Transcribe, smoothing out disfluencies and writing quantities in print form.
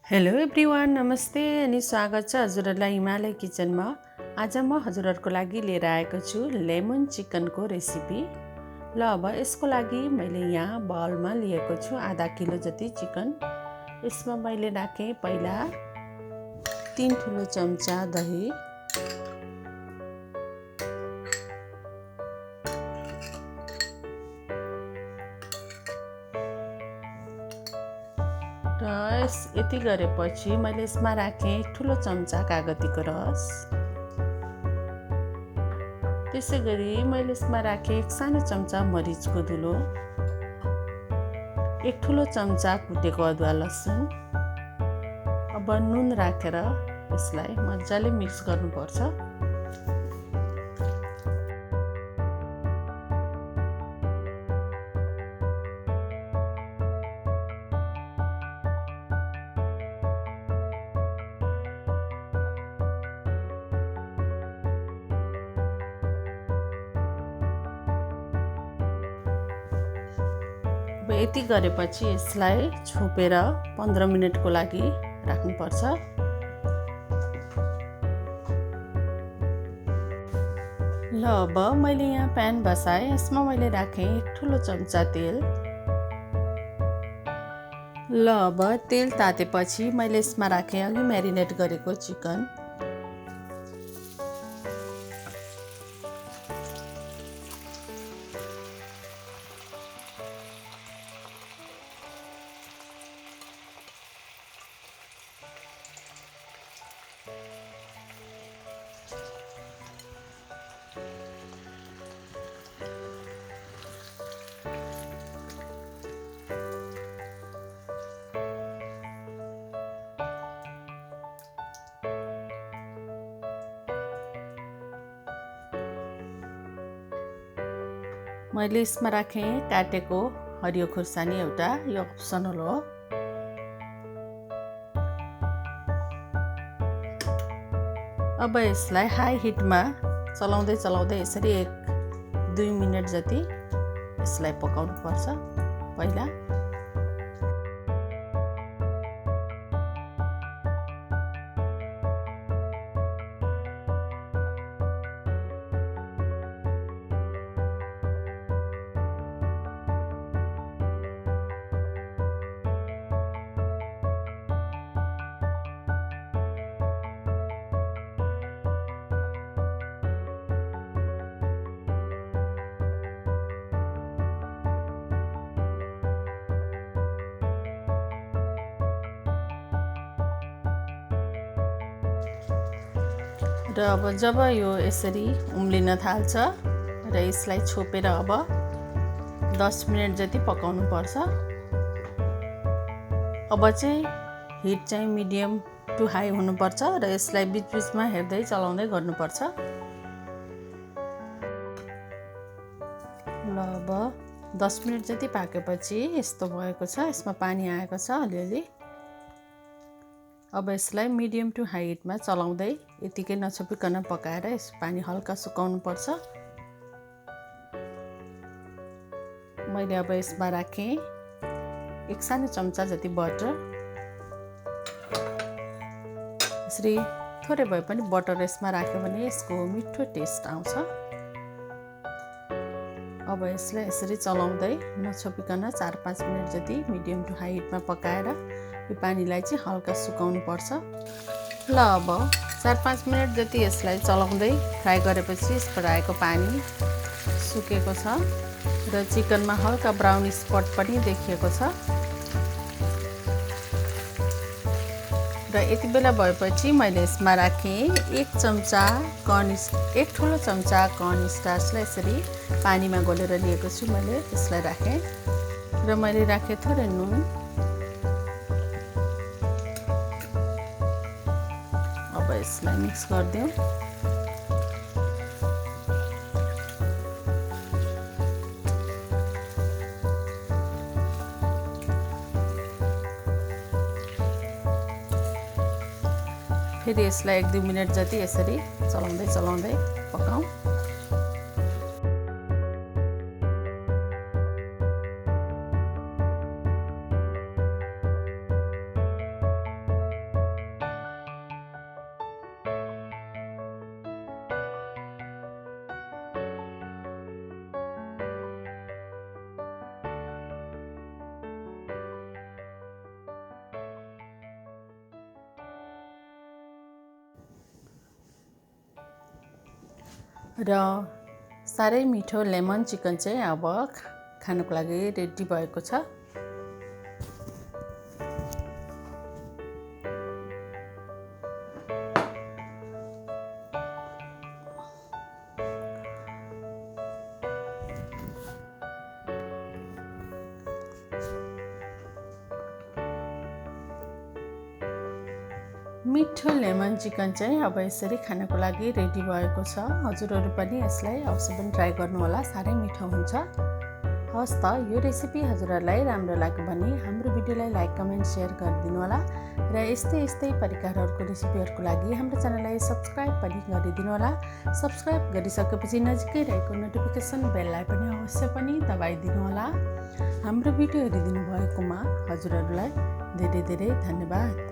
Hello everyone, नमस्ते अनि स्वागत छ हजुरहरूलाई हिमालय किचनमा। आज म हजुरहरूको लागि लिएर आएको छु लेमन चिकनको रेसिपी। ल अब यसको लागि मैले यहाँ बाउलमा लिएको छु आधा किलो जति चिकन। यसमा मैले राखेँ पहिला 3 ठुलो चम्चा दही, र यति गरेपछि मैले यसमा राखेँ 1 ठुलो चम्चा कागतीको रस। त्यसै गरी मैले यसमा राखेँ 1 सानो चम्चा मरिचको धुलो, 1 ठुलो चम्चा कुटेको अदुवा लसुन। अब नुन राखेर यसलाई मजाले मिक्स गर्नुपर्छ। अब यति गरेपछि यसलाई छोपेर 15 मिनेटको लागि राख्नुपर्छ। ल अब मैले यहाँ प्यान बसाएँ। यसमा मैले राखेँ 1 ठुलो चम्चा तेल। ल अब तेल तातेपछि मैले यसमा राखेँ अघि म्यारिनेट गरेको चिकन। मैले यसमा राखेँ काटेको हरियो खुर्सानी एउटा, यो अप्सनल हो। अब यसलाई हाई हिटमा चलाउँदै यसरी 1-2 मिनेट जति यसलाई पकाउनु पर्छ पहिला। र अब जब यो यसरी उम्लिन थाल्छ र यसलाई छोपेर अब 10 मिनेट जति पकाउनु पर्छ। अब चाहिँ हिट चाहिँ मिडियम टु हाई हुनुपर्छ र यसलाई बिचबिचमा हेर्दै चलाउँदै गर्नुपर्छ। ल अब 10 मिनेट जति पाकेपछि यस्तो भएको छ। यसमा पानी आएको छ अलिअलि। अब यसलाई मिडियम टु हाई हिटमा चलाउँदै यतिकै नछोपिकन पकाएर यस पानी हल्का सुकाउनु पर्छ। मैले अब यसमा राखेँ 1 सानो चम्चा जति बटर। यसरी थोरै भए पनि बटर यसमा राख्यो भने यसको मिठो टेस्ट आउँछ। अब यसलाई यसरी चलाउँदै नछोपिकन 4-5 मिनेट जति मिडियम टु हाई हिटमा पकाएर यो पानीलाई चाहिँ हल्का सुकाउनु पर्छ। ल अब 4-5 मिनेट जति यसलाई चलाउँदै फ्राई गरेपछि यसबाट आएको पानी सुकेको छ र चिकनमा हल्का ब्राउन स्पट पनि देखिएको छ। र यति बेला भएपछि मैले यसमा राखेँ 1 ठुलो चम्चा कर्न स्टार्चलाई यसरी पानीमा घोलेर लिएको छु मैले, त्यसलाई राखेँ। र मैले राखेँ थोरै नुन। अब यसलाई मिक्स गरिदिउँ। फेरि यसलाई 1-2 मिनेट जति यसरी चलाउँदै पकाउँ। र साह्रै मिठो लेमन चिकन चाहिँ अब खानको लागि रेडी भएको छ। मिठो लेमन चिकन चाहिँ अब यसरी खानको लागि रेडी भएको छ। हजुरहरू पनि यसलाई अवश्य पनि ट्राई गर्नुहोला, साह्रै मिठो हुन्छ। हस् त, यो रेसिपी हजुरहरूलाई राम्रो लाग्यो भने हाम्रो भिडियोलाई लाइक कमेन्ट सेयर गरिदिनु होला र यस्तै परिकारहरूको रेसिपीहरूको लागि हाम्रो च्यानललाई सब्सक्राइब पनि गरिदिनु होला। सब्सक्राइब गरिसकेपछि नजिकै रहेको नोटिफिकेसन बेललाई पनि अवश्य पनि दबाइदिनु होला। हाम्रो भिडियो हेरिदिनु भएकोमा हजुरहरूलाई धेरै धेरै धन्यवाद।